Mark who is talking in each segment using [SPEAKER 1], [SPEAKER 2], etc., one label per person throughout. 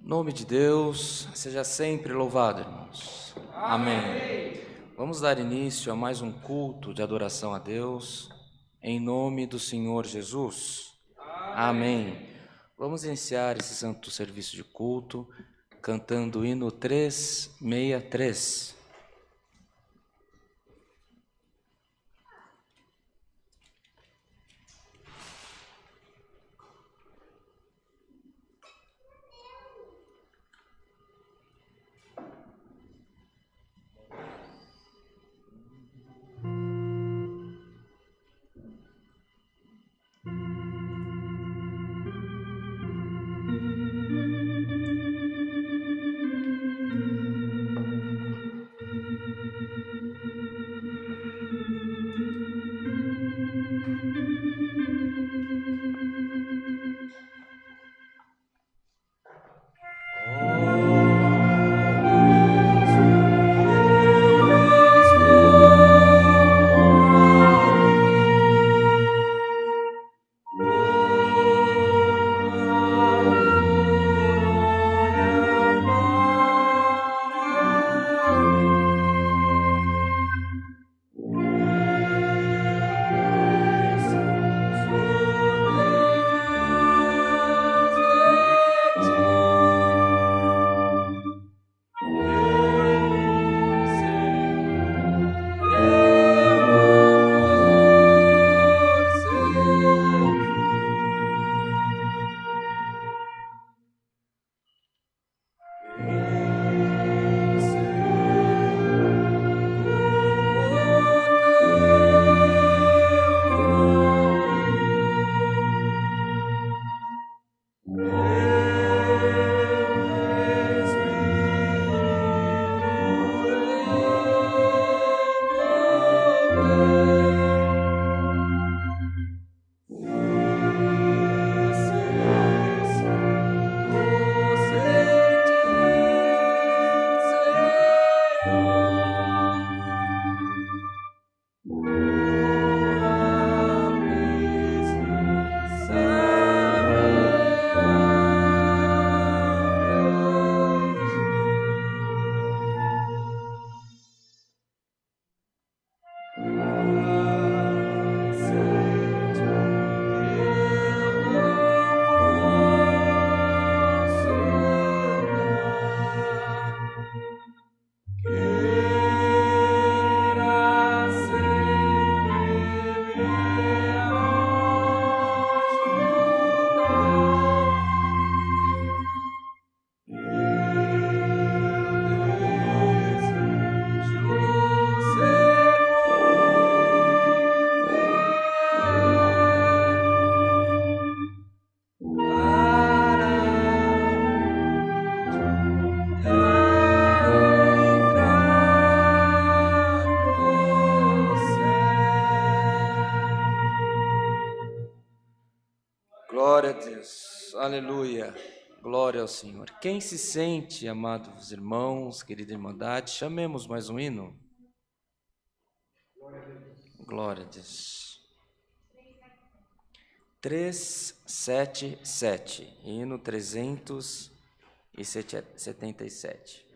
[SPEAKER 1] O nome de Deus seja sempre louvado, irmãos. Amém. Vamos dar início a mais um culto de adoração a Deus, em nome do Senhor Jesus. Amém. Vamos iniciar esse santo serviço de culto cantando o hino 363. Glória a Deus, aleluia, glória ao Senhor. Quem se sente, amados irmãos, querida irmandade, chamemos mais um hino. Glória a Deus. 377, hino 377.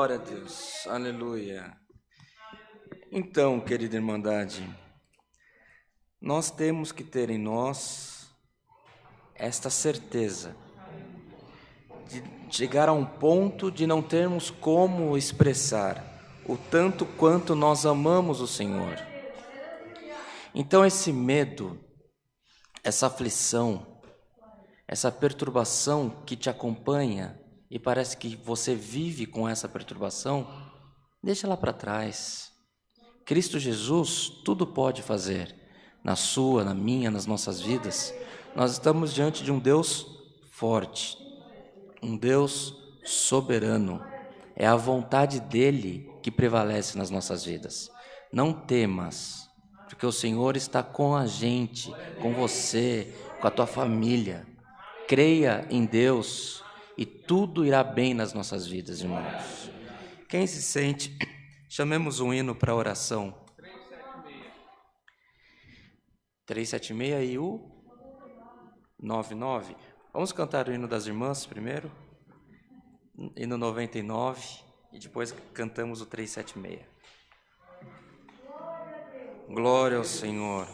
[SPEAKER 1] Glória a Deus. Aleluia. Então, querida irmandade, nós temos que ter em nós esta certeza de chegar a um ponto de não termos como expressar o tanto quanto nós amamos o Senhor. Então esse medo, essa aflição, essa perturbação que te acompanha e parece que você vive com essa perturbação, deixa ela para trás. Cristo Jesus tudo pode fazer, na sua, na minha, nas nossas vidas. Nós estamos diante de um Deus forte, um Deus soberano. É a vontade dele que prevalece nas nossas vidas. Não temas, porque o Senhor está com a gente, com você, com a tua família. Creia em Deus e tudo irá bem nas nossas vidas, irmãos. Quem se sente, chamemos um hino para oração. 376 e o 99. Vamos cantar o hino das irmãs primeiro, hino 99, e depois cantamos o 376. Glória ao Senhor.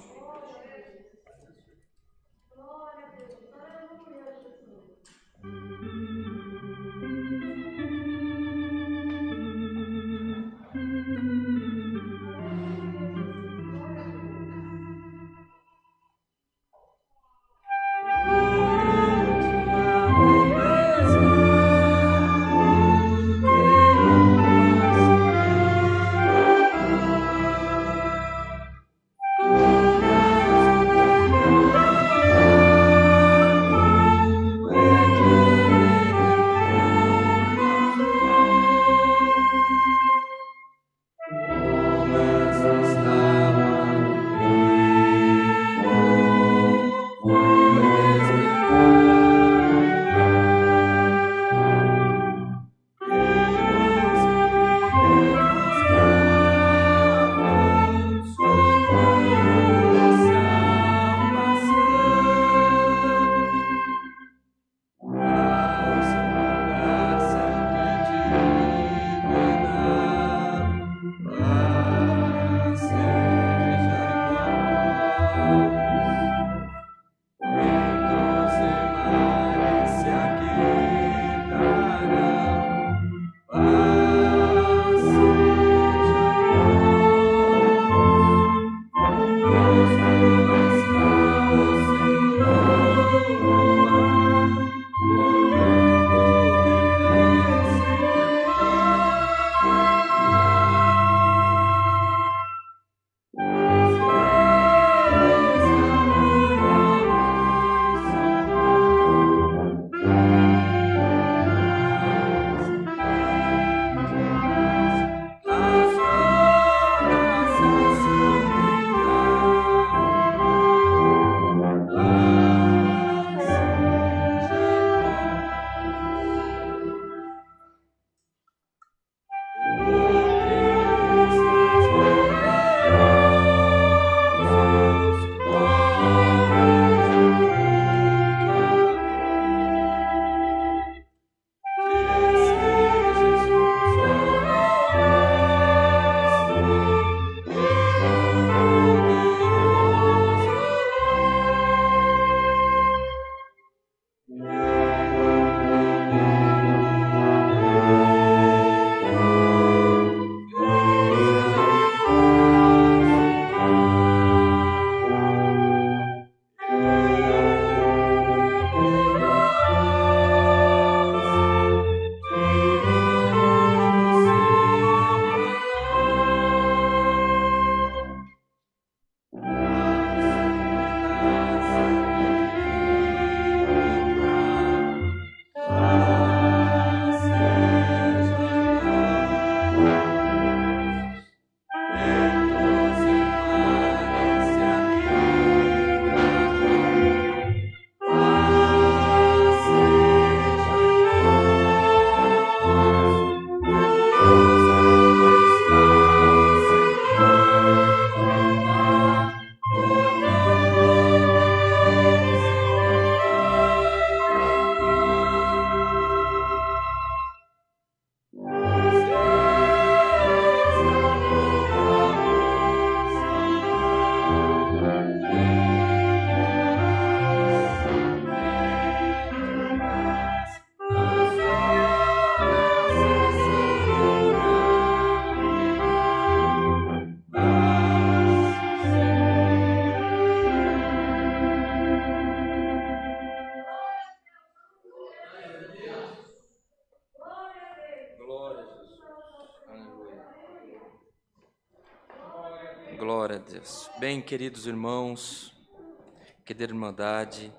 [SPEAKER 1] Glória a Deus. Bem, queridos irmãos, querida Irmandade,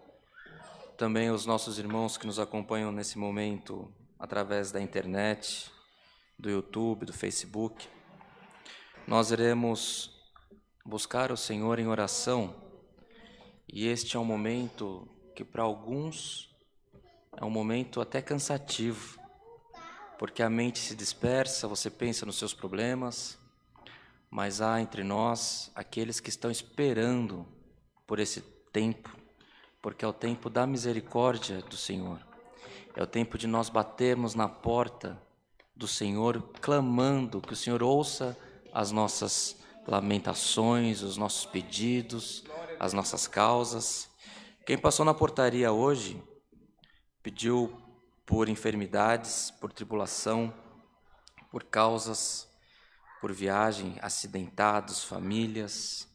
[SPEAKER 1] também os nossos irmãos que nos acompanham nesse momento através da internet, do YouTube, do Facebook, nós iremos buscar o Senhor em oração, e este é um momento que para alguns é um momento até cansativo, porque a mente se dispersa, você pensa nos seus problemas, mas há entre nós aqueles que estão esperando por esse tempo, porque é o tempo da misericórdia do Senhor. É o tempo de nós batermos na porta do Senhor, clamando que o Senhor ouça as nossas lamentações, os nossos pedidos, as nossas causas. Quem passou na portaria hoje pediu por enfermidades, por tribulação, por causas, por viagem, acidentados, famílias,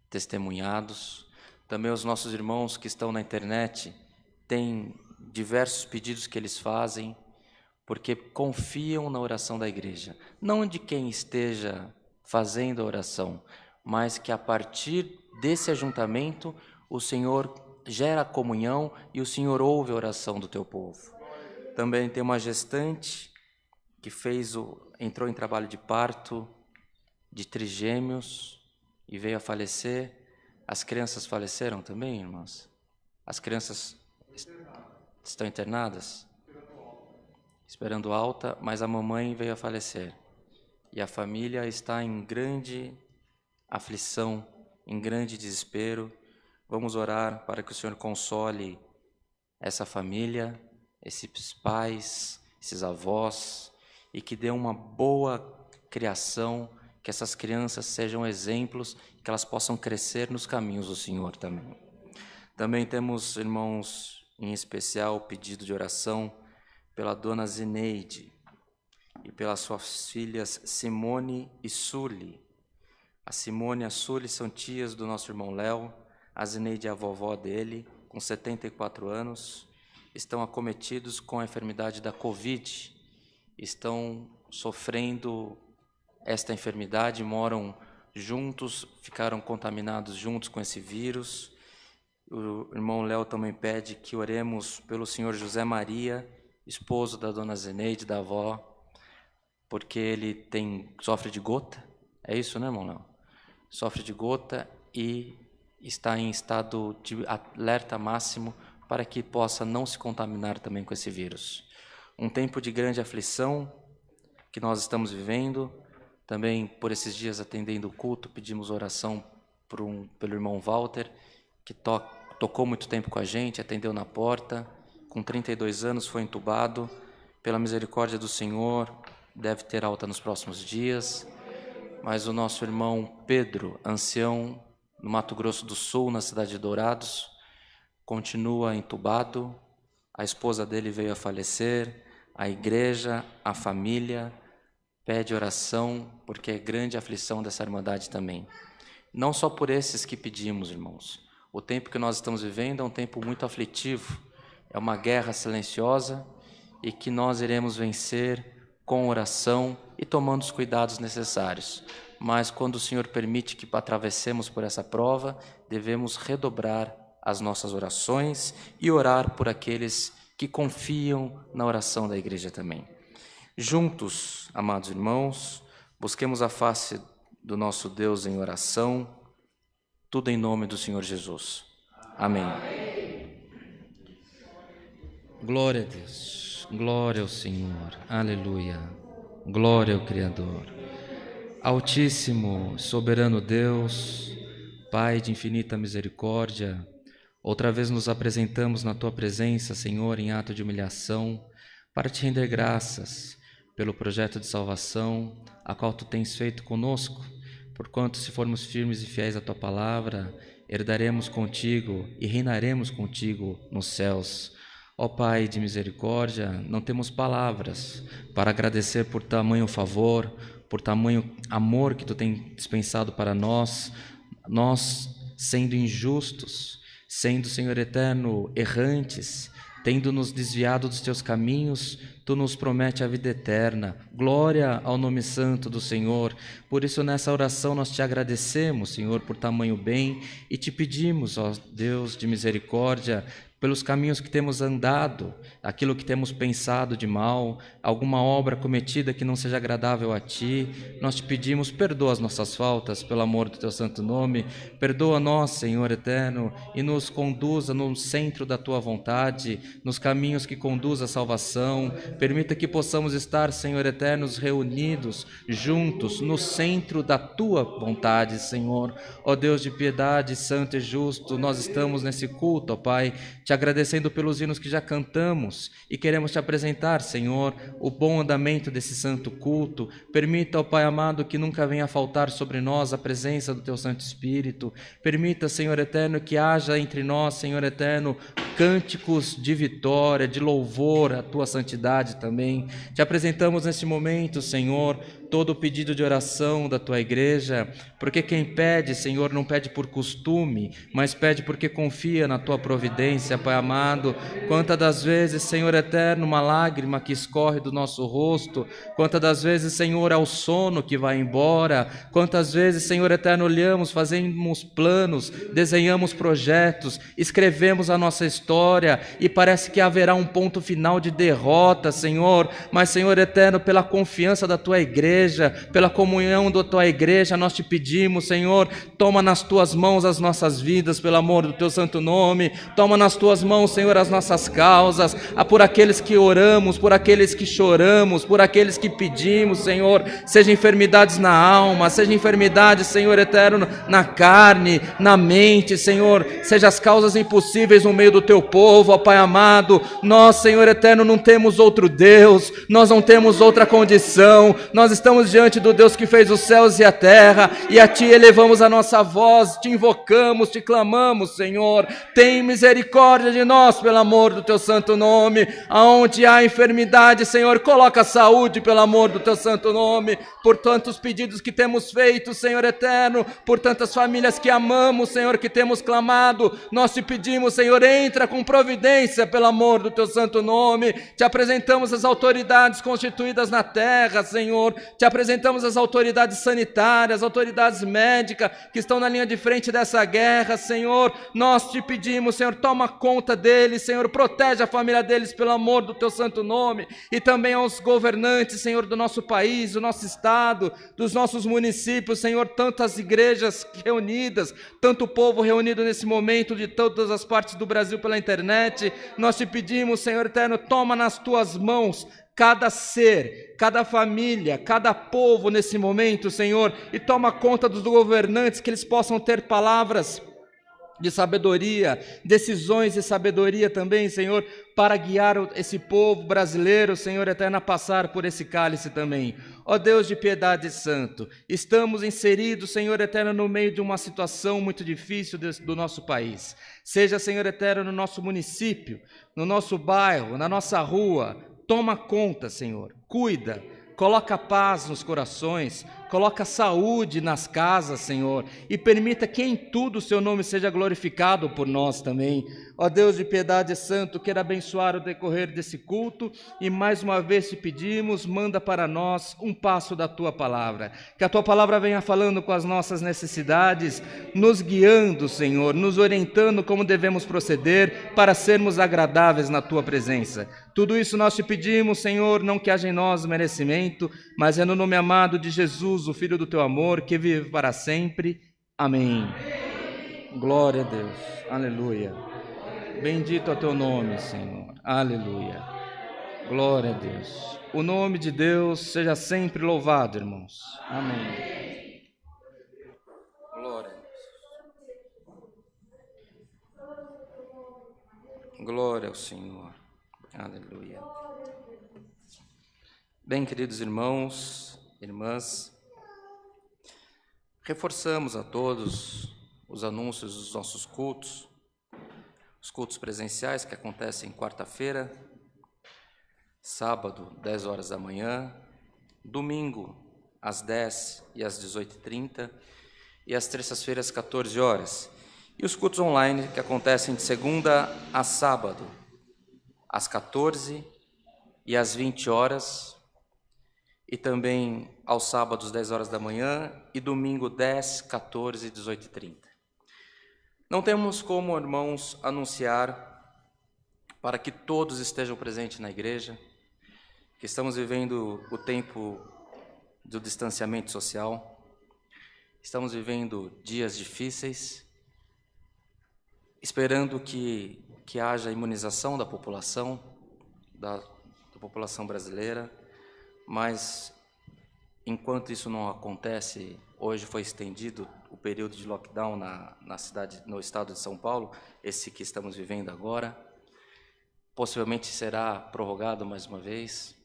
[SPEAKER 1] testemunhados. Também os nossos irmãos que estão na internet têm diversos pedidos que eles fazem, porque confiam na oração da igreja. Não de quem esteja fazendo a oração, mas que a partir desse ajuntamento o Senhor gera a comunhão e o Senhor ouve a oração do teu povo. Também tem uma gestante que entrou em trabalho de parto de trigêmeos e veio a falecer. As crianças faleceram também, irmãs? As crianças estão internadas? Esperando alta, mas a mamãe veio a falecer. E a família está em grande aflição, em grande desespero. Vamos orar para que o Senhor console essa família, esses pais, esses avós, e que dê uma boa criação, que essas crianças sejam exemplos, que elas possam crescer nos caminhos do Senhor também. Também temos, irmãos, em especial, pedido de oração pela dona Zineide e pelas suas filhas Simone e Suli. A Simone e a Suli são tias do nosso irmão Léo, a Zineide é a vovó dele, com 74 anos, estão acometidos com a enfermidade da Covid, estão sofrendo esta enfermidade, moram juntos, ficaram contaminados juntos com esse vírus. O irmão Léo também pede que oremos pelo senhor José Maria, esposo da dona Zeneide, da avó, porque ele sofre de gota, é isso, né, irmão Léo? Sofre de gota e está em estado de alerta máximo para que possa não se contaminar também com esse vírus. Um tempo de grande aflição que nós estamos vivendo. Também, por esses dias, atendendo o culto, pedimos oração pelo irmão Walter, que tocou muito tempo com a gente, atendeu na porta, com 32 anos, foi entubado. Pela misericórdia do Senhor, deve ter alta nos próximos dias. Mas o nosso irmão Pedro, ancião, no Mato Grosso do Sul, na cidade de Dourados, continua entubado. A esposa dele veio a falecer, a igreja, a família pede oração, porque é grande a aflição dessa irmandade também. Não só por esses que pedimos, irmãos. O tempo que nós estamos vivendo é um tempo muito aflitivo, é uma guerra silenciosa e que nós iremos vencer com oração e tomando os cuidados necessários. Mas quando o Senhor permite que atravessemos por essa prova, devemos redobrar as nossas orações e orar por aqueles que confiam na oração da igreja também. Juntos, amados irmãos, busquemos a face do nosso Deus em oração, tudo em nome do Senhor Jesus. Amém. Glória a Deus, glória ao Senhor, aleluia, glória ao Criador. Altíssimo, soberano Deus, Pai de infinita misericórdia, outra vez nos apresentamos na Tua presença, Senhor, em ato de humilhação, para Te render graças pelo projeto de salvação, a qual Tu tens feito conosco, porquanto, se formos firmes e fiéis à Tua palavra, herdaremos contigo e reinaremos contigo nos céus. Ó Pai de misericórdia, não temos palavras para agradecer por tamanho favor, por tamanho amor que Tu tens dispensado para nós, sendo injustos, sendo, Senhor eterno, errantes, tendo nos desviado dos Teus caminhos, Tu nos promete a vida eterna. Glória ao nome santo do Senhor. Por isso, nessa oração, nós te agradecemos, Senhor, por tamanho bem e te pedimos, ó Deus de misericórdia, pelos caminhos que temos andado, aquilo que temos pensado de mal, alguma obra cometida que não seja agradável a Ti, nós te pedimos, perdoa as nossas faltas, pelo amor do Teu santo nome, perdoa-nós, Senhor eterno, e nos conduza no centro da Tua vontade, nos caminhos que conduzem à salvação, permita que possamos estar, Senhor eterno, reunidos, juntos, no centro da Tua vontade, Senhor. Ó Deus de piedade, santo e justo, nós estamos nesse culto, ó Pai, te agradecendo pelos hinos que já cantamos e queremos te apresentar, Senhor, o bom andamento desse santo culto. Permita, ó Pai amado, que nunca venha a faltar sobre nós a presença do Teu Santo Espírito. Permita, Senhor eterno, que haja entre nós, Senhor eterno, cânticos de vitória, de louvor à Tua santidade também. Te apresentamos nesse momento, Senhor, todo o pedido de oração da Tua igreja, porque quem pede, Senhor, não pede por costume, mas pede porque confia na Tua providência, Pai amado. Quantas das vezes, Senhor eterno, uma lágrima que escorre do nosso rosto, quantas das vezes, Senhor, é o sono que vai embora, quantas vezes, Senhor eterno, olhamos, fazemos planos, desenhamos projetos, escrevemos a nossa história e parece que haverá um ponto final de derrota, Senhor, mas, Senhor eterno, pela confiança da Tua igreja, pela comunhão da Tua igreja, nós te pedimos, Senhor, toma nas Tuas mãos as nossas vidas, pelo amor do Teu santo nome, toma nas Tuas mãos, Senhor, as nossas causas, por aqueles que oramos, por aqueles que choramos, por aqueles que pedimos, Senhor, seja enfermidades na alma, seja enfermidades, Senhor eterno, na carne, na mente, Senhor, seja as causas impossíveis no meio do Teu povo, ó Pai amado. Nós, Senhor eterno, não temos outro Deus, nós não temos outra condição, nós estamos diante do Deus que fez os céus e a terra, e a Ti elevamos a nossa voz, te invocamos, te clamamos, Senhor, tem misericórdia de nós, pelo amor do Teu santo nome. Aonde há enfermidade, Senhor, coloca saúde, pelo amor do Teu santo nome, por tantos pedidos que temos feito, Senhor eterno, por tantas famílias que amamos, Senhor, que temos clamado, nós te pedimos, Senhor, entra com providência, pelo amor do Teu santo nome. Te apresentamos as autoridades constituídas na terra, Senhor, te apresentamos as autoridades sanitárias, as autoridades médicas que estão na linha de frente dessa guerra, Senhor, nós te pedimos, Senhor, toma conta deles, Senhor, protege a família deles, pelo amor do Teu santo nome, e também aos governantes, Senhor, do nosso país, do nosso estado, dos nossos municípios, Senhor, tantas igrejas reunidas, tanto povo reunido nesse momento de todas as partes do Brasil pela internet, nós te pedimos, Senhor eterno, toma nas Tuas mãos cada ser, cada família, cada povo nesse momento, Senhor, e toma conta dos governantes, que eles possam ter palavras de sabedoria, decisões de sabedoria também, Senhor, para guiar esse povo brasileiro, Senhor eterno, a passar por esse cálice também. Ó Deus de piedade santo, estamos inseridos, Senhor eterno, no meio de uma situação muito difícil do nosso país. Seja, Senhor eterno, no nosso município, no nosso bairro, na nossa rua, toma conta, Senhor, cuida, coloca paz nos corações, coloca saúde nas casas, Senhor, e permita que em tudo o Seu nome seja glorificado por nós também. Ó Deus de piedade santo, queira abençoar o decorrer desse culto, e mais uma vez te pedimos, manda para nós um passo da Tua palavra, que a Tua palavra venha falando com as nossas necessidades, nos guiando, Senhor, nos orientando como devemos proceder para sermos agradáveis na Tua presença. Tudo isso nós te pedimos, Senhor, não que haja em nós merecimento, mas é no nome amado de Jesus, o Filho do Teu amor, que vive para sempre. Amém. Glória a Deus. Aleluia. Bendito é o Teu nome, Senhor. Aleluia. Glória a Deus. O nome de Deus seja sempre louvado, irmãos. Amém. Glória a Deus. Glória ao Senhor. Aleluia. Bem, queridos irmãos, irmãs, reforçamos a todos os anúncios dos nossos cultos, os cultos presenciais que acontecem quarta-feira, sábado, 10 horas da manhã, domingo, às 10 e às 18h30, e às terças-feiras, 14 horas. E os cultos online que acontecem de segunda a sábado, às 14 e às 20 horas, e também aos sábados, 10 horas da manhã, e domingo, 10, 14 e 18h30. Não temos como, irmãos, anunciar para que todos estejam presentes na igreja, que estamos vivendo o tempo do distanciamento social, estamos vivendo dias difíceis, esperando que haja imunização da população brasileira, mas enquanto isso não acontece, hoje foi estendido o período de lockdown no estado de São Paulo, esse que estamos vivendo agora, possivelmente será prorrogado mais uma vez,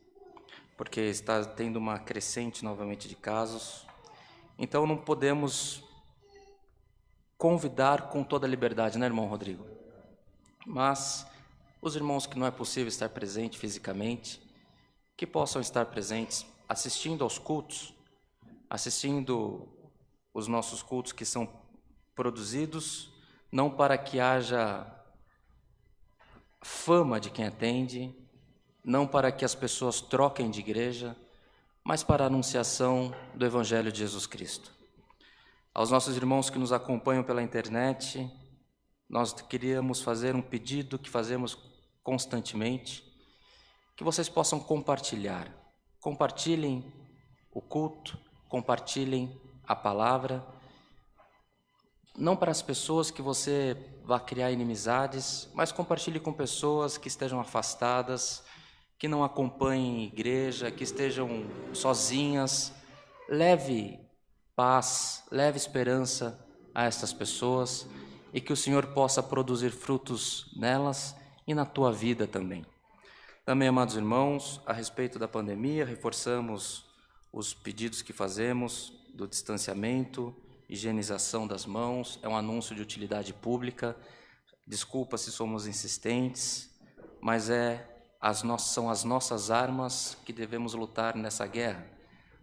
[SPEAKER 1] porque está tendo uma crescente novamente de casos. Então não podemos convidar com toda a liberdade, né, irmão Rodrigo? Mas os irmãos que não é possível estar presente fisicamente, que possam estar presentes assistindo aos cultos, assistindo os nossos cultos que são produzidos, não para que haja fama de quem atende, não para que as pessoas troquem de igreja, mas para a anunciação do Evangelho de Jesus Cristo. Aos nossos irmãos que nos acompanham pela internet, nós queríamos fazer um pedido que fazemos constantemente, que vocês possam compartilhar. Compartilhem o culto, compartilhem a palavra, não para as pessoas que você vá criar inimizades, mas compartilhe com pessoas que estejam afastadas, que não acompanhem igreja, que estejam sozinhas. Leve paz, leve esperança a estas pessoas e que o Senhor possa produzir frutos nelas e na tua vida também. Também, amados irmãos, a respeito da pandemia, reforçamos os pedidos que fazemos do distanciamento, higienização das mãos, é um anúncio de utilidade pública. Desculpa se somos insistentes, mas são as nossas armas que devemos lutar nessa guerra.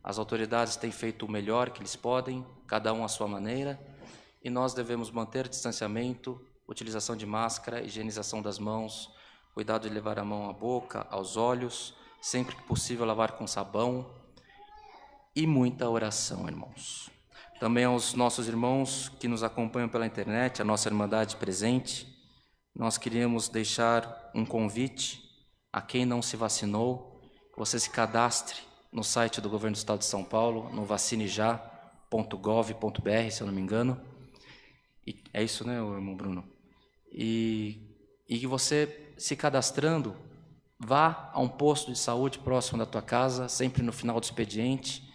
[SPEAKER 1] As autoridades têm feito o melhor que eles podem, cada um à sua maneira, e nós devemos manter distanciamento, utilização de máscara, higienização das mãos, cuidado de levar a mão à boca, aos olhos, sempre que possível lavar com sabão e muita oração, irmãos. Também aos nossos irmãos que nos acompanham pela internet, a nossa Irmandade presente, nós queríamos deixar um convite a quem não se vacinou, que você se cadastre no site do Governo do Estado de São Paulo, no vacinejá.gov.br, se eu não me engano. E é isso, né, irmão Bruno? E que você, se cadastrando, vá a um posto de saúde próximo da tua casa, sempre no final do expediente.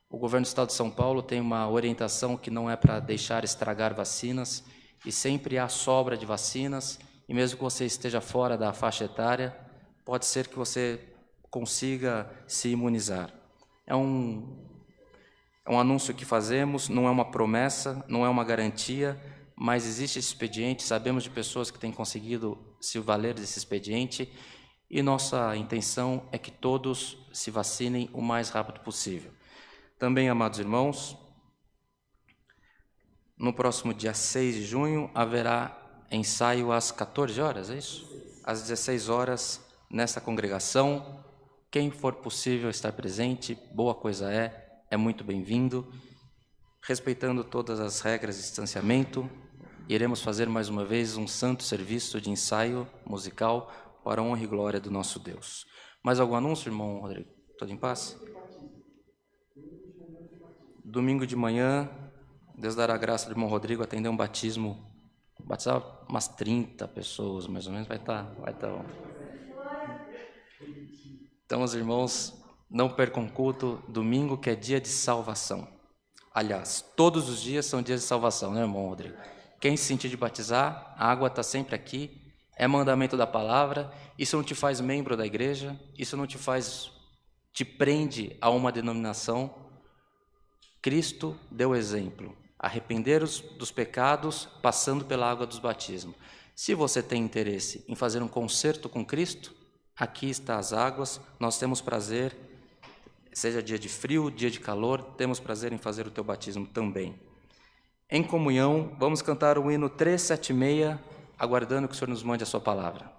[SPEAKER 1] O Governo do Estado de São Paulo tem uma orientação que não é para deixar estragar vacinas, e sempre há sobra de vacinas, e mesmo que você esteja fora da faixa etária, pode ser que você consiga se imunizar. É um anúncio que fazemos, não é uma promessa, não é uma garantia, mas existe esse expediente, sabemos de pessoas que têm conseguido se valer desse expediente, e nossa intenção é que todos se vacinem o mais rápido possível. Também, amados irmãos, no próximo dia 6 de junho haverá ensaio às 14 horas, é isso? Às 16 horas, nessa congregação. Quem for possível estar presente, boa coisa é muito bem-vindo. Respeitando todas as regras de distanciamento, iremos fazer mais uma vez um santo serviço de ensaio musical para a honra e glória do nosso Deus. Mais algum anúncio, irmão Rodrigo? Tudo em paz? Domingo de manhã, Deus dará a graça do irmão Rodrigo atender um batismo, batizar umas 30 pessoas, mais ou menos, vai estar bom. Então, os irmãos, não percam culto domingo, que é dia de salvação. Aliás, todos os dias são dias de salvação, né, irmão Rodrigo? Quem se sentir de batizar, a água está sempre aqui, é mandamento da palavra. Isso não te faz membro da igreja, isso não te prende a uma denominação. Cristo deu exemplo, arrepender-os dos pecados passando pela água dos batismos. Se você tem interesse em fazer um concerto com Cristo, aqui está as águas, nós temos prazer, seja dia de frio, dia de calor, temos prazer em fazer o teu batismo também. Em comunhão, vamos cantar o hino 376, aguardando que o Senhor nos mande a sua palavra.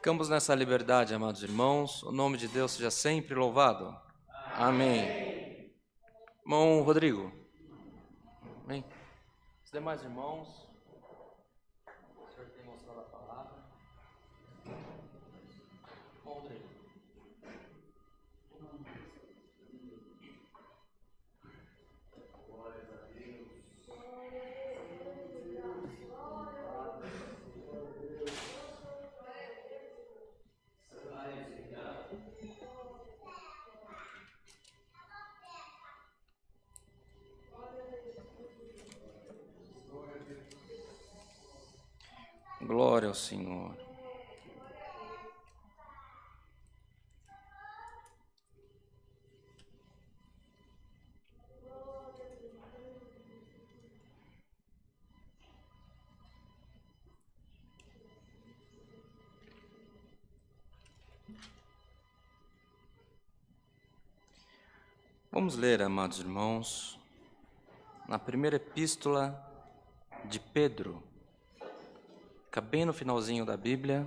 [SPEAKER 1] Ficamos nessa liberdade, amados irmãos. O nome de Deus seja sempre louvado. Amém. Irmão Rodrigo. Amém. Os demais irmãos, o senhor tem mostrado a palavra. Irmão Rodrigo. Glória ao Senhor. Vamos ler, amados irmãos, na primeira epístola de Pedro. Fica bem no finalzinho da Bíblia.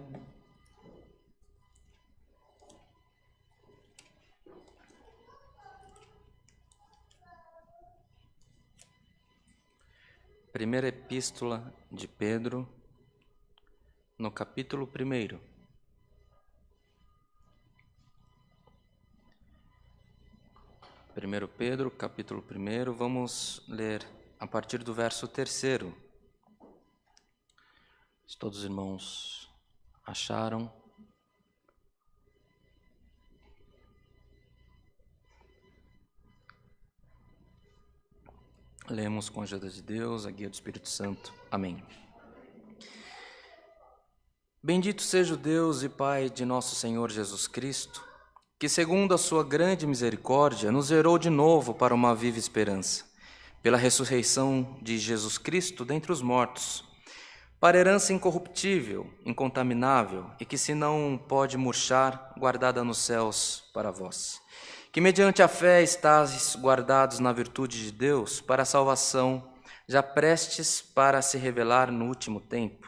[SPEAKER 1] Primeira epístola de Pedro, no capítulo 1. 1 Pedro, capítulo 1, vamos ler a partir do verso 3. Se todos os irmãos acharam. Lemos com a ajuda de Deus, a guia do Espírito Santo. Amém. Bendito seja o Deus e Pai de nosso Senhor Jesus Cristo, que segundo a sua grande misericórdia nos gerou de novo para uma viva esperança, pela ressurreição de Jesus Cristo dentre os mortos, para herança incorruptível, incontaminável e que se não pode murchar, guardada nos céus para vós, que mediante a fé estáis guardados na virtude de Deus para a salvação, já prestes para se revelar no último tempo,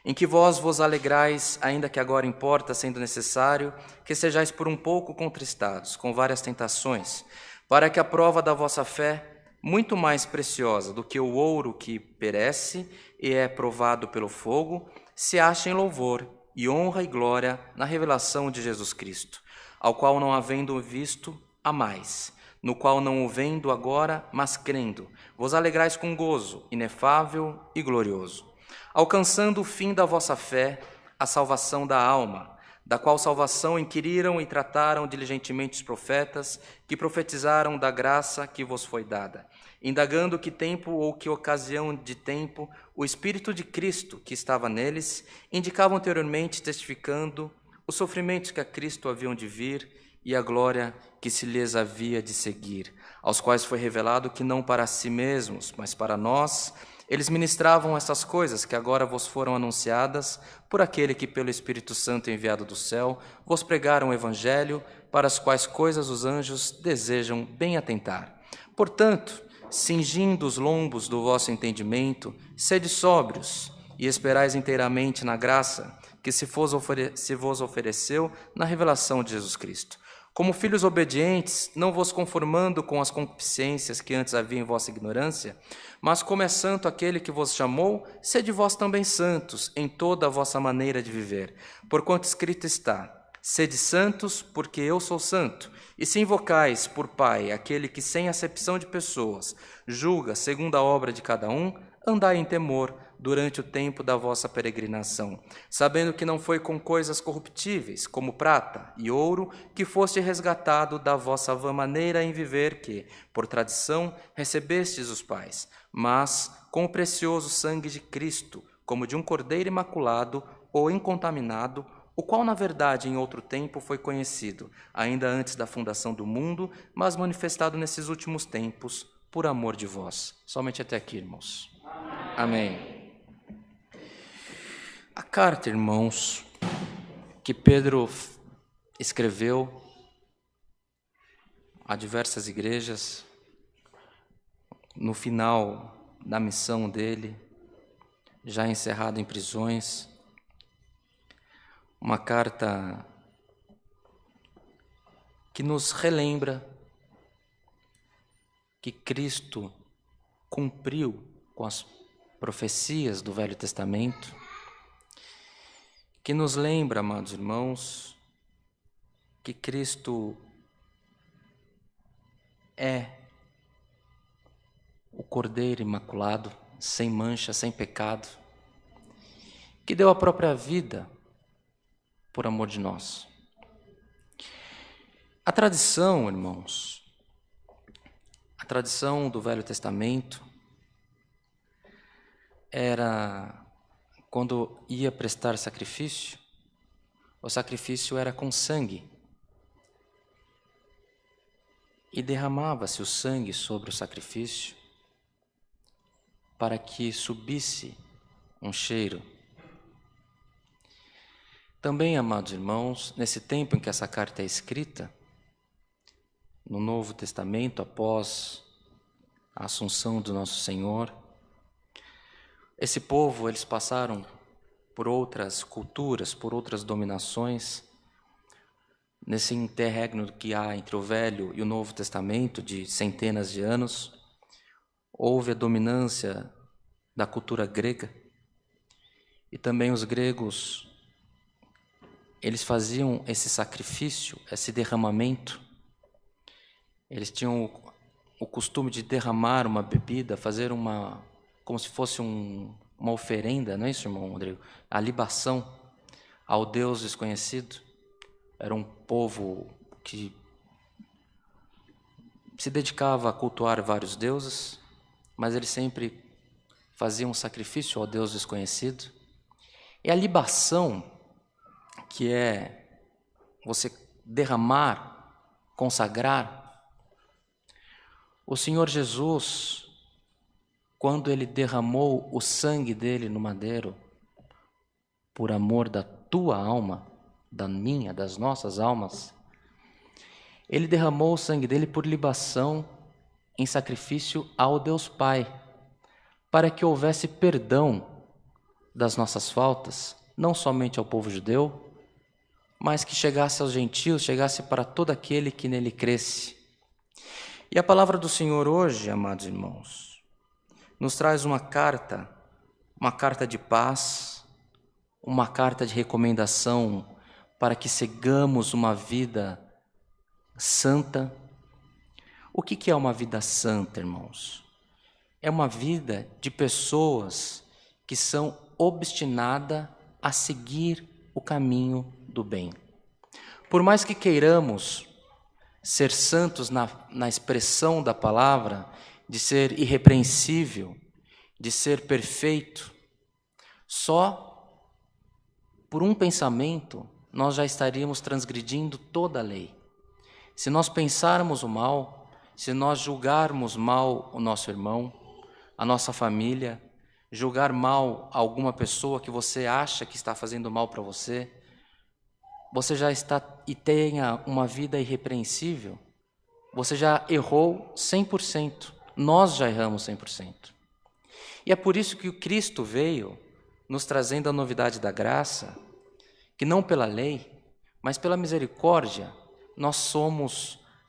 [SPEAKER 1] em que vós vos alegrais, ainda que agora importa, sendo necessário, que sejais por um pouco contristados, com várias tentações, para que a prova da vossa fé, muito mais preciosa do que o ouro que perece e é provado pelo fogo, se ache em louvor e honra e glória na revelação de Jesus Cristo, ao qual não havendo visto, amais, no qual não o vendo agora, mas crendo, vos alegrais com gozo inefável e glorioso, alcançando o fim da vossa fé, a salvação da alma, da qual salvação inquiriram e trataram diligentemente os profetas que profetizaram da graça que vos foi dada, indagando que tempo ou que ocasião de tempo o Espírito de Cristo que estava neles indicava anteriormente, testificando os sofrimentos que a Cristo haviam de vir e a glória que se lhes havia de seguir, aos quais foi revelado que não para si mesmos, mas para nós, eles ministravam essas coisas que agora vos foram anunciadas por aquele que pelo Espírito Santo enviado do céu vos pregaram o Evangelho, para as quais coisas os anjos desejam bem atentar. Portanto, cingindo os lombos do vosso entendimento, sede sóbrios e esperais inteiramente na graça que se vos ofereceu na revelação de Jesus Cristo. Como filhos obedientes, não vos conformando com as concupiscências que antes havia em vossa ignorância, mas como é santo aquele que vos chamou, sede vós também santos em toda a vossa maneira de viver. Porquanto escrito está, sede santos, porque eu sou santo. E se invocais por Pai aquele que sem acepção de pessoas julga segundo a obra de cada um, andai em temor durante o tempo da vossa peregrinação, sabendo que não foi com coisas corruptíveis, como prata e ouro, que foste resgatado da vossa vã maneira em viver que, por tradição, recebestes os pais, mas com o precioso sangue de Cristo, como de um cordeiro imaculado ou incontaminado, o qual, na verdade, em outro tempo foi conhecido, ainda antes da fundação do mundo, mas manifestado nesses últimos tempos, por amor de vós. Somente até aqui, irmãos. Amém. A carta, irmãos, que Pedro escreveu a diversas igrejas, no final da missão dele, já encerrado em prisões, uma carta que nos relembra que Cristo cumpriu com as profecias do Velho Testamento, que nos lembra, amados irmãos, que Cristo é o Cordeiro Imaculado, sem mancha, sem pecado, que deu a própria vida por amor de nós. A tradição, irmãos, a tradição do Velho Testamento era, quando ia prestar sacrifício, o sacrifício era com sangue. E derramava-se o sangue sobre o sacrifício para que subisse um cheiro. Também, amados irmãos, nesse tempo em que essa carta é escrita, no Novo Testamento, após a assunção do nosso Senhor, esse povo, eles passaram por outras culturas, por outras dominações, nesse interregno que há entre o Velho e o Novo Testamento, de centenas de anos, houve a dominância da cultura grega, e também os gregos, eles faziam esse sacrifício, esse derramamento. Eles tinham o costume de derramar uma bebida, fazer como se fosse uma oferenda, não é isso, irmão Rodrigo? A libação ao Deus desconhecido. Era um povo que se dedicava a cultuar vários deuses, mas eles sempre faziam um sacrifício ao Deus desconhecido. E a libação, que é você derramar, consagrar, o Senhor Jesus, quando Ele derramou o sangue dele no madeiro, por amor da tua alma, da minha, das nossas almas, Ele derramou o sangue dele por libação em sacrifício ao Deus Pai, para que houvesse perdão das nossas faltas, não somente ao povo judeu, mas que chegasse aos gentios, chegasse para todo aquele que nele cresce. E a palavra do Senhor hoje, amados irmãos, nos traz uma carta de paz, uma carta de recomendação para que sigamos uma vida santa. O que é uma vida santa, irmãos? É uma vida de pessoas que são obstinadas a seguir o caminho do bem. Por mais que queiramos ser santos na expressão da palavra, de ser irrepreensível, de ser perfeito, só por um pensamento nós já estaríamos transgredindo toda a lei. Se nós pensarmos o mal, se nós julgarmos mal o nosso irmão, a nossa família, julgar mal alguma pessoa que você acha que está fazendo mal para você, você já está e tenha uma vida irrepreensível, você já errou 100%, nós já erramos 100%. E é por isso que o Cristo veio nos trazendo a novidade da graça, que não pela lei, mas pela misericórdia,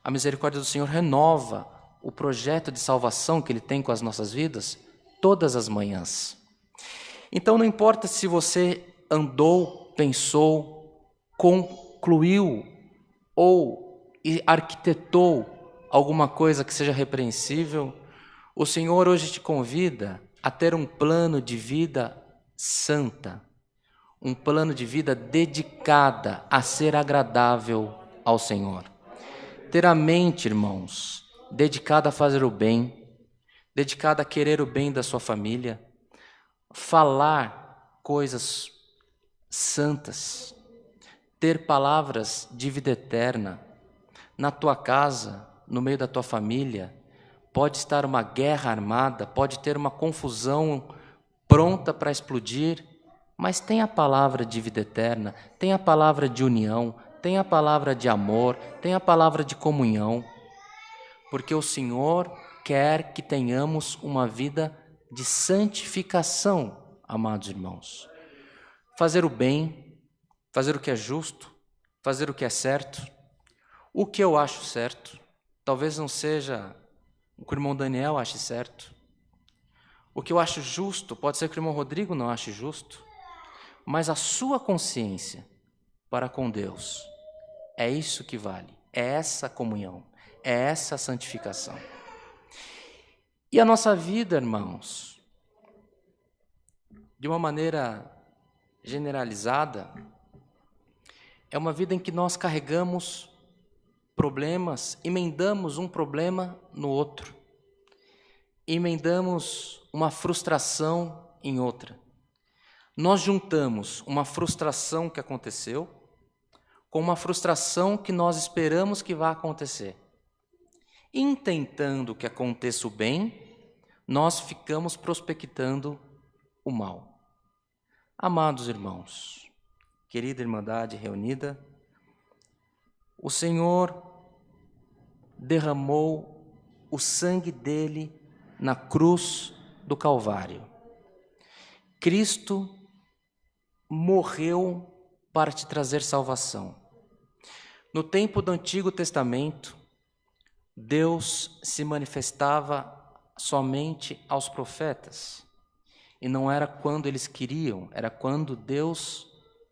[SPEAKER 1] a misericórdia do Senhor renova o projeto de salvação que Ele tem com as nossas vidas todas as manhãs. Então não importa se você andou, pensou, concluiu ou arquitetou alguma coisa que seja repreensível, o Senhor hoje te convida a ter um plano de vida santa, um plano de vida dedicada a ser agradável ao Senhor. Ter a mente, irmãos, dedicada a fazer o bem, dedicada a querer o bem da sua família, falar coisas santas, ter palavras de vida eterna. Na tua casa, no meio da tua família, pode estar uma guerra armada, pode ter uma confusão pronta para explodir, mas tem a palavra de vida eterna, tem a palavra de união, tem a palavra de amor, tem a palavra de comunhão, porque o Senhor quer que tenhamos uma vida de santificação, amados irmãos. Fazer o bem, fazer o que é justo, fazer o que é certo, o que eu acho certo. Talvez não seja o que o irmão Daniel ache certo. O que eu acho justo, pode ser que o irmão Rodrigo não ache justo, mas a sua consciência para com Deus, é isso que vale, é essa comunhão, é essa santificação. E a nossa vida, irmãos, de uma maneira generalizada, é uma vida em que nós carregamos problemas, emendamos um problema no outro, emendamos uma frustração em outra. Nós juntamos uma frustração que aconteceu com uma frustração que nós esperamos que vá acontecer. Intentando que aconteça o bem, nós ficamos prospectando o mal. Amados irmãos, querida Irmandade reunida, o Senhor derramou o sangue dele na cruz do Calvário. Cristo morreu para te trazer salvação. No tempo do Antigo Testamento, Deus se manifestava somente aos profetas. E não era quando eles queriam, era quando Deus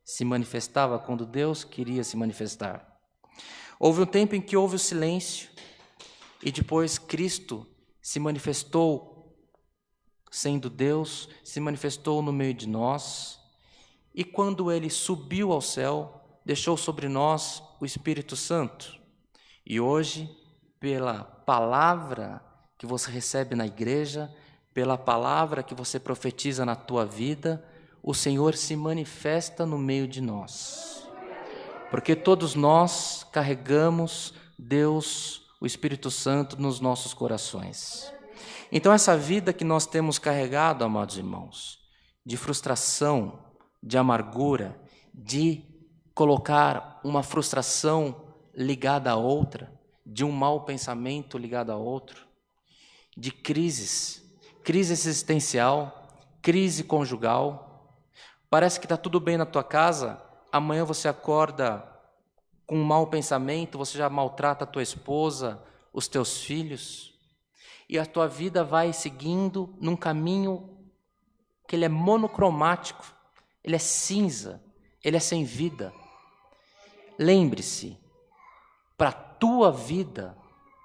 [SPEAKER 1] se manifestava, quando Deus queria se manifestar. Houve um tempo em que houve o silêncio, e depois Cristo se manifestou, sendo Deus, se manifestou no meio de nós, e quando Ele subiu ao céu, deixou sobre nós o Espírito Santo. E hoje, pela palavra que você recebe na igreja, pela palavra que você profetiza na tua vida, o Senhor se manifesta no meio de nós. Porque todos nós carregamos Deus, o Espírito Santo, nos nossos corações. Então essa vida que nós temos carregado, amados irmãos, de frustração, de amargura, de colocar uma frustração ligada a outra, de um mau pensamento ligado a outro, de crise existencial, crise conjugal. Parece que está tudo bem na tua casa, amanhã você acorda com um mau pensamento, você já maltrata a tua esposa, os teus filhos, e a tua vida vai seguindo num caminho que ele é monocromático, ele é cinza, ele é sem vida. Lembre-se, para a tua vida,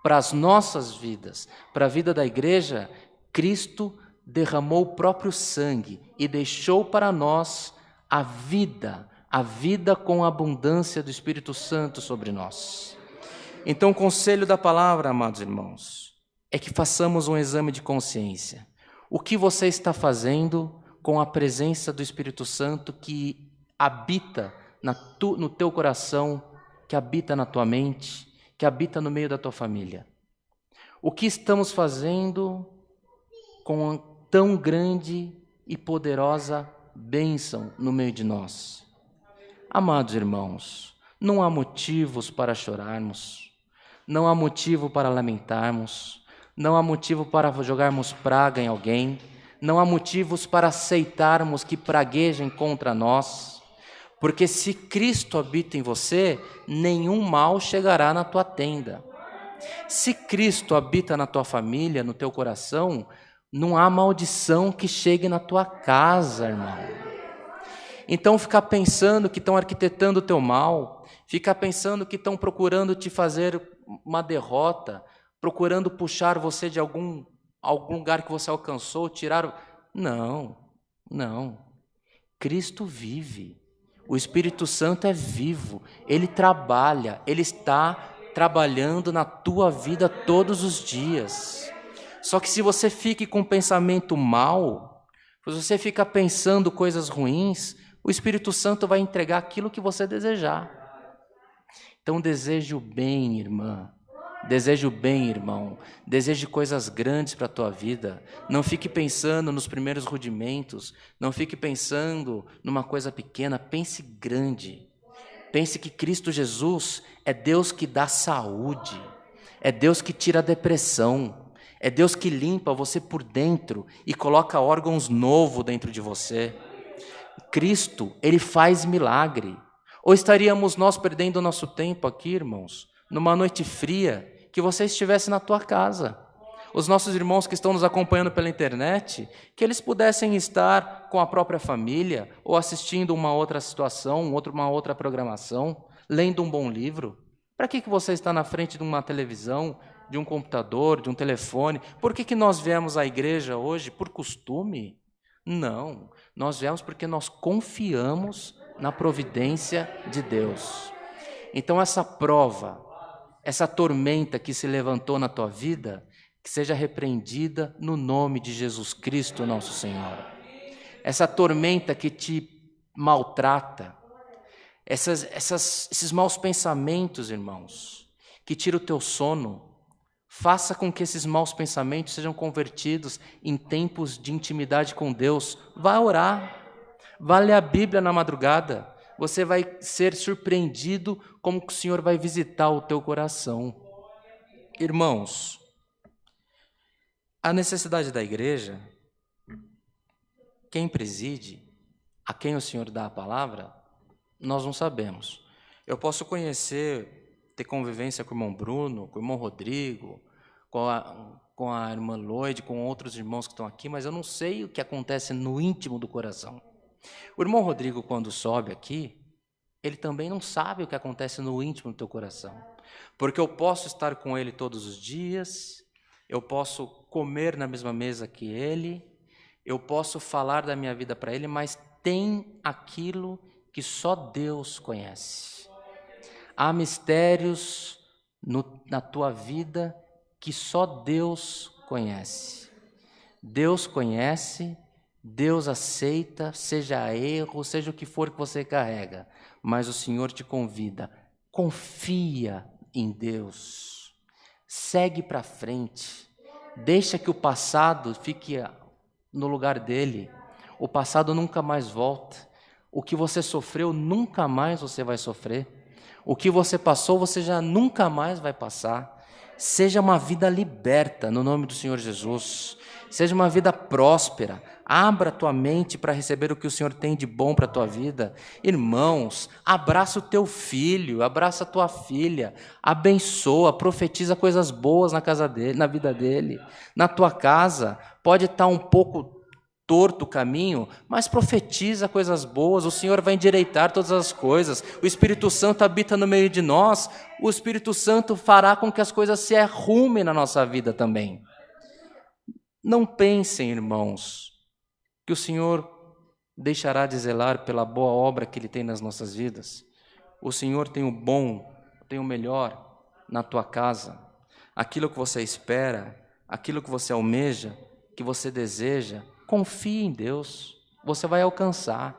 [SPEAKER 1] para as nossas vidas, para a vida da igreja, Cristo derramou o próprio sangue e deixou para nós a vida com a abundância do Espírito Santo sobre nós. Então, o conselho da palavra, amados irmãos, é que façamos um exame de consciência. O que você está fazendo com a presença do Espírito Santo que habita no teu coração, que habita na tua mente, que habita no meio da tua família? O que estamos fazendo com a tão grande e poderosa bênção no meio de nós? Amados irmãos, não há motivos para chorarmos, não há motivo para lamentarmos, não há motivo para jogarmos praga em alguém, não há motivos para aceitarmos que praguejem contra nós, porque se Cristo habita em você, nenhum mal chegará na tua tenda. Se Cristo habita na tua família, no teu coração, não há maldição que chegue na tua casa, irmão. Então ficar pensando que estão arquitetando o teu mal, ficar pensando que estão procurando te fazer uma derrota, procurando puxar você de algum lugar que você alcançou, tirar... Não. Cristo vive. O Espírito Santo é vivo. Ele trabalha, ele está trabalhando na tua vida todos os dias. Só que se você fica com um pensamento mau, se você fica pensando coisas ruins, o Espírito Santo vai entregar aquilo que você desejar. Então deseje o bem, irmã. Deseje o bem, irmão. Deseje coisas grandes para a tua vida. Não fique pensando nos primeiros rudimentos. Não fique pensando numa coisa pequena. Pense grande. Pense que Cristo Jesus é Deus que dá saúde. É Deus que tira a depressão. É Deus que limpa você por dentro e coloca órgãos novos dentro de você. Cristo, Ele faz milagre. Ou estaríamos nós perdendo o nosso tempo aqui, irmãos, numa noite fria, que você estivesse na tua casa? Os nossos irmãos que estão nos acompanhando pela internet, que eles pudessem estar com a própria família, ou assistindo uma outra situação, uma outra programação, lendo um bom livro. Para que você está na frente de uma televisão, de um computador, de um telefone? Por que nós viemos à igreja hoje? Por costume? Não, nós viemos porque nós confiamos na providência de Deus. Então essa prova, essa tormenta que se levantou na tua vida, que seja repreendida no nome de Jesus Cristo, nosso Senhor. Essa tormenta que te maltrata, esses maus pensamentos, irmãos, que tira o teu sono, faça com que esses maus pensamentos sejam convertidos em tempos de intimidade com Deus. Vá orar, vá ler a Bíblia na madrugada. Você vai ser surpreendido como que o Senhor vai visitar o teu coração. Irmãos, a necessidade da igreja, quem preside, a quem o Senhor dá a palavra, nós não sabemos. Eu posso conhecer, ter convivência com o irmão Bruno, com o irmão Rodrigo, com a irmã Lloyd, com outros irmãos que estão aqui, mas eu não sei o que acontece no íntimo do coração. O irmão Rodrigo, quando sobe aqui, ele também não sabe o que acontece no íntimo do teu coração. Porque eu posso estar com ele todos os dias, eu posso comer na mesma mesa que ele, eu posso falar da minha vida para ele, mas tem aquilo que só Deus conhece. Há mistérios na tua vida que só Deus conhece. Deus conhece, Deus aceita, seja erro, seja o que for que você carrega, mas o Senhor te convida, confia em Deus, segue para frente, deixa que o passado fique no lugar dele. O passado nunca mais volta. O que você sofreu, nunca mais você vai sofrer. O que você passou, você já nunca mais vai passar. Seja uma vida liberta no nome do Senhor Jesus. Seja uma vida próspera. Abra a tua mente para receber o que o Senhor tem de bom para a tua vida. Irmãos, abraça o teu filho, abraça a tua filha, abençoa, profetiza coisas boas na casa dele, na vida dele. Na tua casa, pode estar um pouco torto o caminho, mas profetiza coisas boas, o Senhor vai endireitar todas as coisas, o Espírito Santo habita no meio de nós, o Espírito Santo fará com que as coisas se arrumem na nossa vida também. Não pensem, irmãos, que o Senhor deixará de zelar pela boa obra que Ele tem nas nossas vidas. O Senhor tem o bom, tem o melhor na tua casa, aquilo que você espera, aquilo que você almeja, que você deseja. Confie em Deus, você vai alcançar.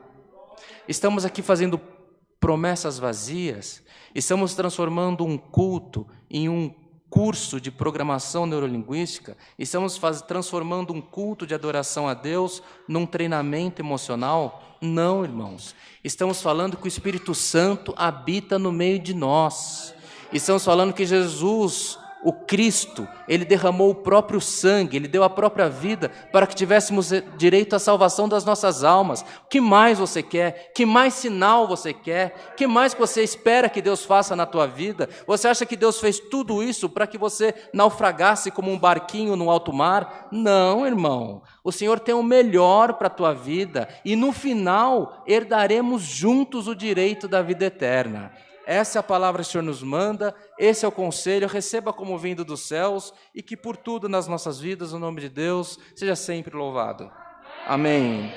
[SPEAKER 1] Estamos aqui fazendo promessas vazias, estamos transformando um culto em um curso de programação neurolinguística, estamos transformando um culto de adoração a Deus num treinamento emocional? Não, irmãos. Estamos falando que o Espírito Santo habita no meio de nós. Estamos falando que Jesus, o Cristo, Ele derramou o próprio sangue, Ele deu a própria vida para que tivéssemos direito à salvação das nossas almas. O que mais você quer? Que mais sinal você quer? Que mais você espera que Deus faça na tua vida? Você acha que Deus fez tudo isso para que você naufragasse como um barquinho no alto mar? Não, irmão. O Senhor tem o melhor para a tua vida e no final herdaremos juntos o direito da vida eterna. Essa é a palavra que o Senhor nos manda, esse é o conselho, receba como vindo dos céus e que por tudo nas nossas vidas, o nome de Deus, seja sempre louvado. Amém.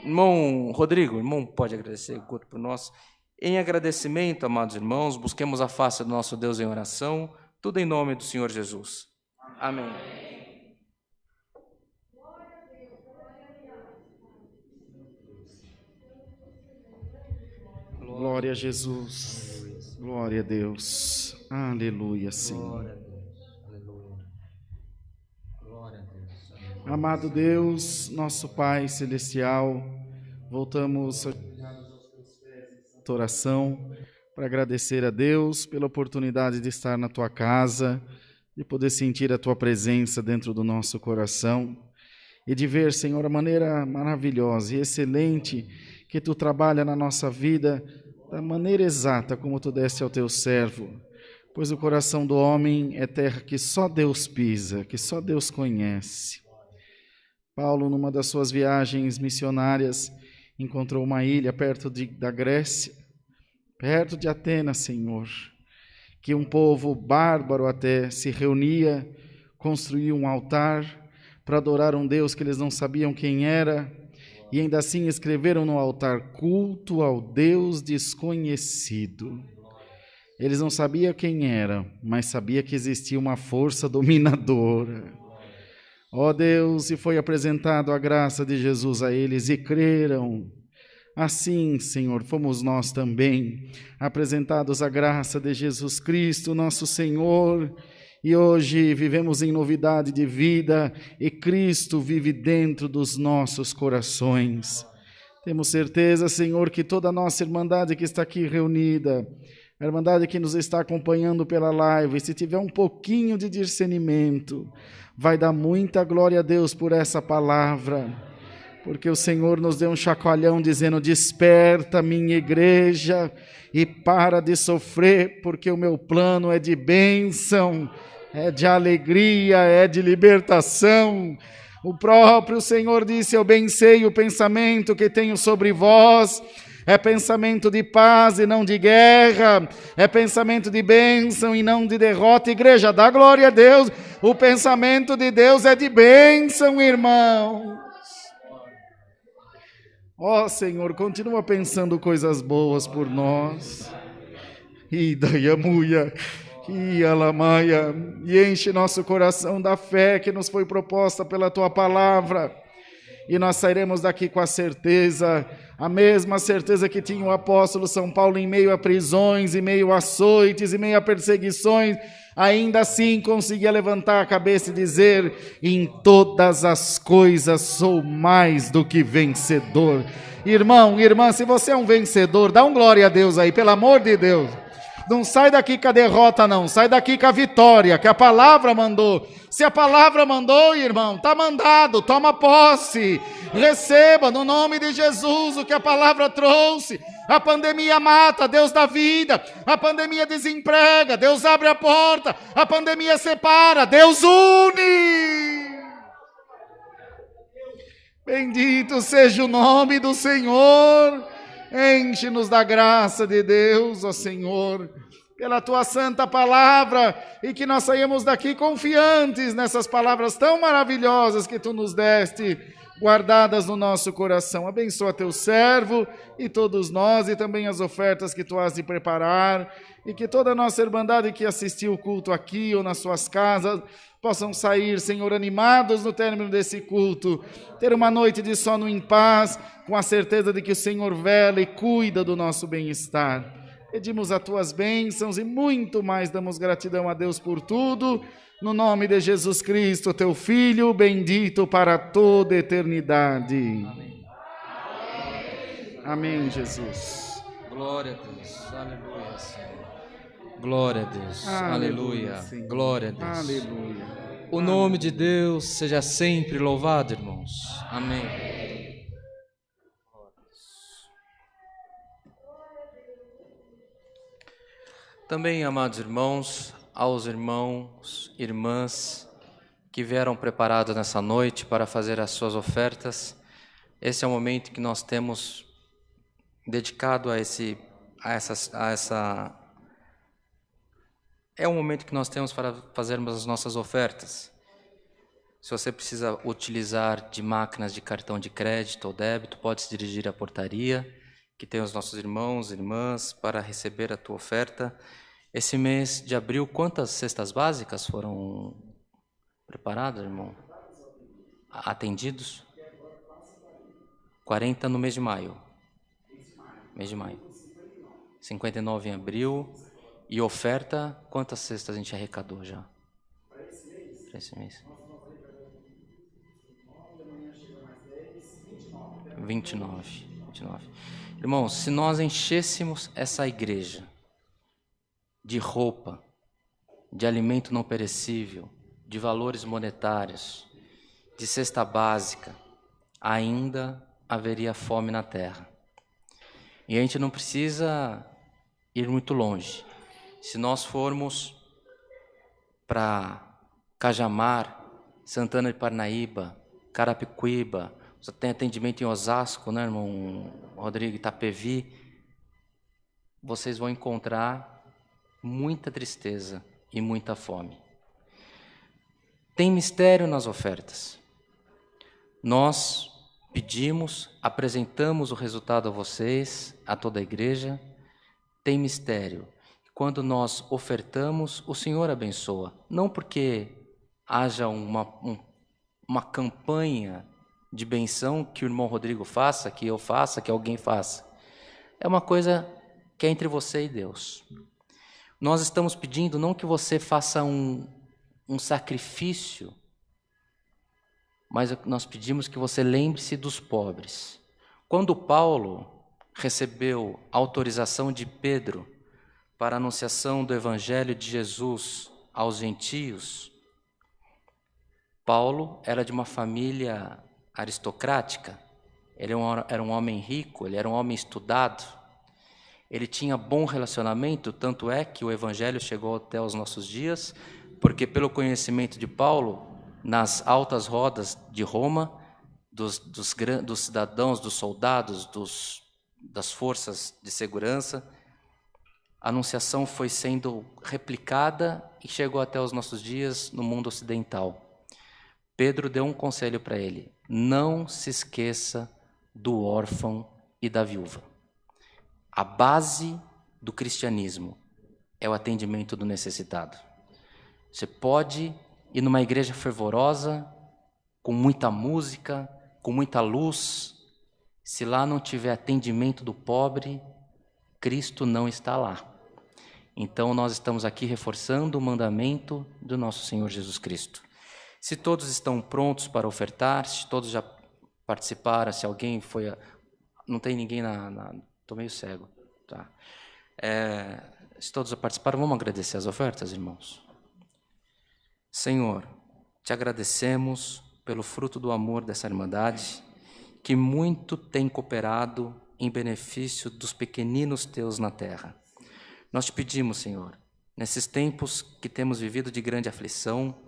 [SPEAKER 1] Irmão Rodrigo, irmão, pode agradecer o culto por nós. Em agradecimento, amados irmãos, busquemos a face do nosso Deus em oração, tudo em nome do Senhor Jesus. Amém.
[SPEAKER 2] Glória a Jesus. Glória a Deus. Aleluia, Senhor.
[SPEAKER 3] Glória a Deus.
[SPEAKER 2] Amado Deus, nosso Pai Celestial, voltamos a oração para agradecer a Deus pela oportunidade de estar na Tua casa, de poder sentir a Tua presença dentro do nosso coração e de ver, Senhor, a maneira maravilhosa e excelente que Tu trabalha na nossa vida, da maneira exata como tu deste ao teu servo, pois o coração do homem é terra que só Deus pisa, que só Deus conhece. Paulo, numa das suas viagens missionárias, encontrou uma ilha perto da Grécia, perto de Atenas, Senhor, que um povo bárbaro até se reunia, construía um altar para adorar um Deus que eles não sabiam quem era, e ainda assim escreveram no altar: culto ao Deus desconhecido. Eles não sabiam quem era, mas sabia que existia uma força dominadora. Ó Deus, e foi apresentado a graça de Jesus a eles e creram. Assim, Senhor, fomos nós também apresentados a graça de Jesus Cristo, nosso Senhor, e hoje vivemos em novidade de vida e Cristo vive dentro dos nossos corações. Temos certeza, Senhor, que toda a nossa irmandade que está aqui reunida, a irmandade que nos está acompanhando pela live, se tiver um pouquinho de discernimento, vai dar muita glória a Deus por essa palavra, porque o Senhor nos deu um chacoalhão dizendo: desperta minha igreja e para de sofrer, porque o meu plano é de bênção, é de alegria, é de libertação. O próprio Senhor disse: eu bem sei o pensamento que tenho sobre vós, é pensamento de paz e não de guerra, é pensamento de bênção e não de derrota. Igreja, dá glória a Deus, o pensamento de Deus é de bênção, irmãos. Ó Senhor, continua pensando coisas boas por nós. E Daiamuia, e Alamaia, e enche nosso coração da fé que nos foi proposta pela Tua palavra. E nós sairemos daqui com a certeza, a mesma certeza que tinha o apóstolo São Paulo em meio a prisões, em meio a açoites, em meio a perseguições, ainda assim conseguia levantar a cabeça e dizer: em todas as coisas sou mais do que vencedor. Irmão, irmã, se você é um vencedor, dá um glória a Deus aí, pelo amor de Deus. Não sai daqui com a derrota não, sai daqui com a vitória, que a palavra mandou. Se a palavra mandou, irmão, está mandado, toma posse, receba no nome de Jesus o que a palavra trouxe. A pandemia mata, Deus dá vida. A pandemia desemprega, Deus abre a porta. A pandemia separa, Deus une. Bendito seja o nome do Senhor. Enche-nos da graça de Deus, ó Senhor, pela Tua santa palavra, e que nós saímos daqui confiantes nessas palavras tão maravilhosas que Tu nos deste, guardadas no nosso coração. Abençoa Teu servo e todos nós, e também as ofertas que Tu has de preparar, e que toda a nossa irmandade que assistiu o culto aqui ou nas suas casas possam sair, Senhor, animados no término desse culto, ter uma noite de sono em paz, com a certeza de que o Senhor vela e cuida do nosso bem-estar. Pedimos as Tuas bênçãos e muito mais damos gratidão a Deus por tudo, no nome de Jesus Cristo, Teu Filho, bendito para toda a eternidade.
[SPEAKER 1] Amém.
[SPEAKER 2] Amém, Jesus.
[SPEAKER 1] Glória a Deus. Aleluia, Senhor. Glória a Deus.
[SPEAKER 2] Aleluia.
[SPEAKER 1] Aleluia. Glória a Deus.
[SPEAKER 2] Aleluia.
[SPEAKER 1] O nome de Deus seja sempre louvado, irmãos. Amém. Também, amados irmãos, aos irmãos, irmãs que vieram preparados nessa noite para fazer as suas ofertas, esse é o momento que nós temos dedicado é o momento que nós temos para fazermos as nossas ofertas. Se você precisa utilizar de máquinas de cartão de crédito ou débito, pode se dirigir à portaria, que tem os nossos irmãos e irmãs, para receber a tua oferta. Esse mês de abril, quantas cestas básicas foram preparadas, irmão? Atendidos? 40 no mês de maio. Mês de maio. 59 em abril. E oferta, quantas cestas a gente arrecadou já? Para esse mês. 29. Irmãos, se nós enchêssemos essa igreja de roupa, de alimento não perecível, de valores monetários, de cesta básica, ainda haveria fome na terra. E a gente não precisa ir muito longe. Se nós formos para Cajamar, Santana de Parnaíba, Carapicuíba, você tem atendimento em Osasco, né, irmão Rodrigo, Itapevi, vocês vão encontrar muita tristeza e muita fome. Tem mistério nas ofertas. Nós pedimos, apresentamos o resultado a vocês, a toda a igreja. Tem mistério. Quando nós ofertamos, o Senhor abençoa. Não porque haja uma campanha de benção que o irmão Rodrigo faça, que eu faça, que alguém faça. É uma coisa que é entre você e Deus. Nós estamos pedindo não que você faça um sacrifício, mas nós pedimos que você lembre-se dos pobres. Quando Paulo recebeu a autorização de Pedro para a anunciação do Evangelho de Jesus aos gentios, Paulo era de uma família aristocrática, ele era um homem rico, ele era um homem estudado, ele tinha bom relacionamento, tanto é que o Evangelho chegou até os nossos dias, porque pelo conhecimento de Paulo, nas altas rodas de Roma, dos cidadãos, dos soldados, das forças de segurança, a anunciação foi sendo replicada e chegou até os nossos dias no mundo ocidental. Pedro deu um conselho para ele: não se esqueça do órfão e da viúva. A base do cristianismo é o atendimento do necessitado. Você pode ir numa igreja fervorosa, com muita música, com muita luz, se lá não tiver atendimento do pobre, Cristo não está lá. Então nós estamos aqui reforçando o mandamento do nosso Senhor Jesus Cristo. Se todos estão prontos para ofertar, se todos já participaram, se alguém foi... Não tem ninguém Estou meio cego. Tá. Se todos já participaram, vamos agradecer as ofertas, irmãos? Senhor, te agradecemos pelo fruto do amor dessa irmandade, que muito tem cooperado em benefício dos pequeninos teus na terra. Nós te pedimos, Senhor, nesses tempos que temos vivido de grande aflição,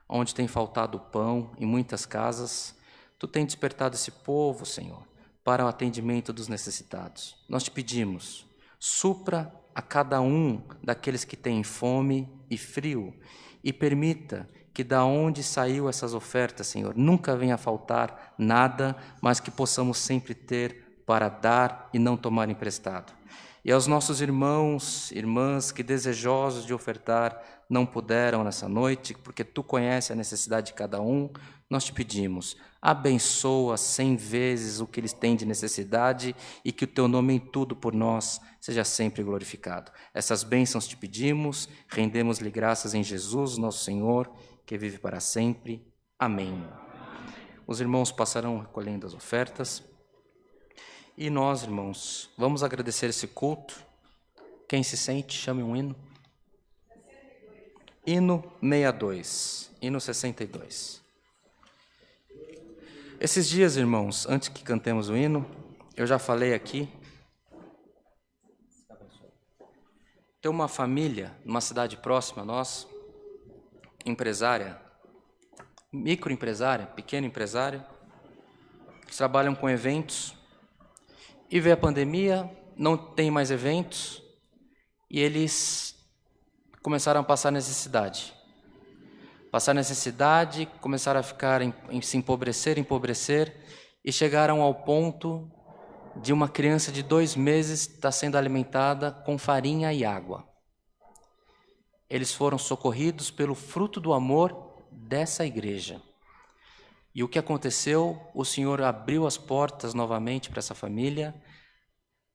[SPEAKER 1] onde tem faltado pão em muitas casas, tu tem despertado esse povo, Senhor, para o atendimento dos necessitados. Nós te pedimos, supra a cada um daqueles que têm fome e frio e permita que da onde saiu essas ofertas, Senhor, nunca venha a faltar nada, mas que possamos sempre ter para dar e não tomar emprestado. E aos nossos irmãos, irmãs que desejosos de ofertar não puderam nessa noite, porque tu conheces a necessidade de cada um, nós te pedimos, abençoa 100 vezes o que eles têm de necessidade e que o teu nome em tudo por nós seja sempre glorificado. Essas bênçãos te pedimos, rendemos-lhe graças em Jesus, nosso Senhor, que vive para sempre. Amém. Os irmãos passarão recolhendo as ofertas. E nós, irmãos, vamos agradecer esse culto. Quem se sente, chame um hino. Hino 62, hino 62. Esses dias, irmãos, antes que cantemos o hino, eu já falei aqui, tem uma família, numa cidade próxima a nós, empresária, microempresária, pequena empresária, que trabalham com eventos, e veio a pandemia, não tem mais eventos, e eles começaram a passar necessidade. Começaram a ficar se empobrecer, e chegaram ao ponto de uma criança de 2 meses estar sendo alimentada com farinha e água. Eles foram socorridos pelo fruto do amor dessa igreja. E o que aconteceu? O Senhor abriu as portas novamente para essa família,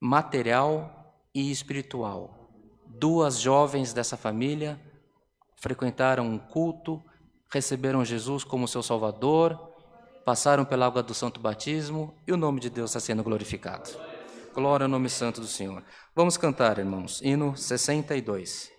[SPEAKER 1] material e espiritual. 2 jovens dessa família frequentaram um culto, receberam Jesus como seu Salvador, passaram pela água do Santo Batismo e o nome de Deus está sendo glorificado. Glória ao nome santo do Senhor. Vamos cantar, irmãos, hino 62.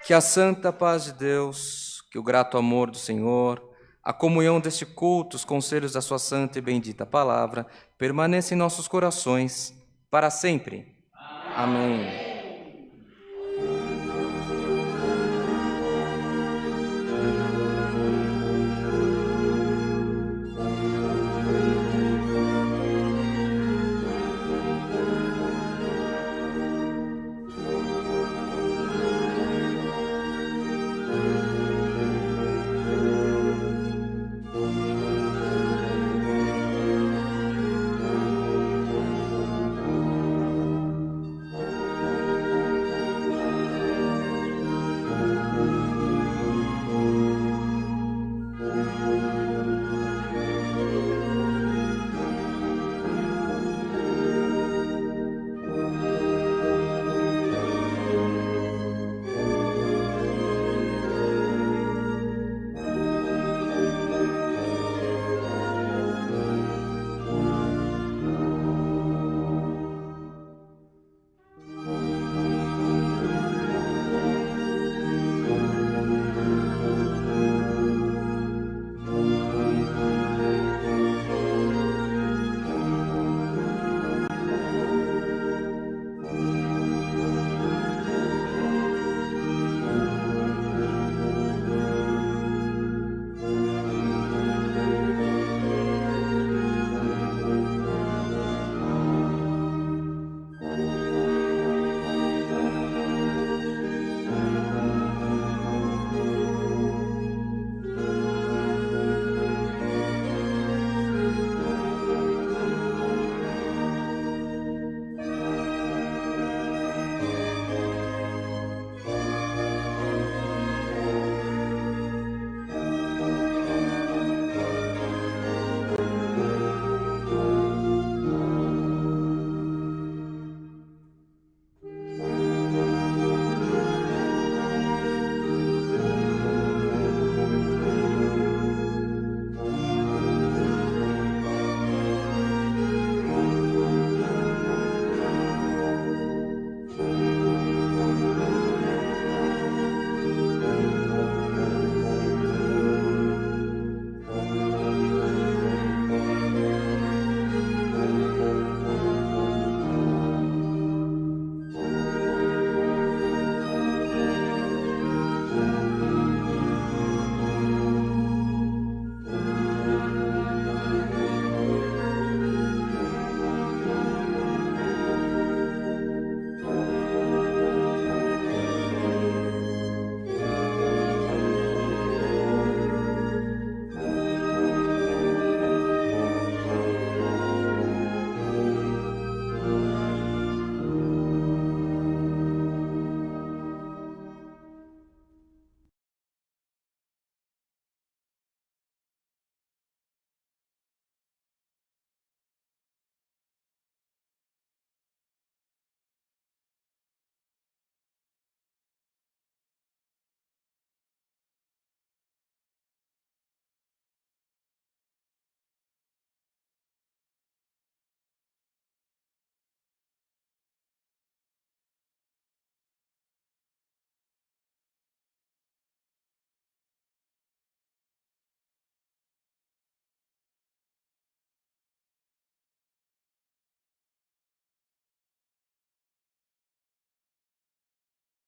[SPEAKER 1] Que a santa paz de Deus, que o grato amor do Senhor, a comunhão deste culto, os conselhos da sua santa e bendita palavra, permaneça em nossos corações para sempre. Amém.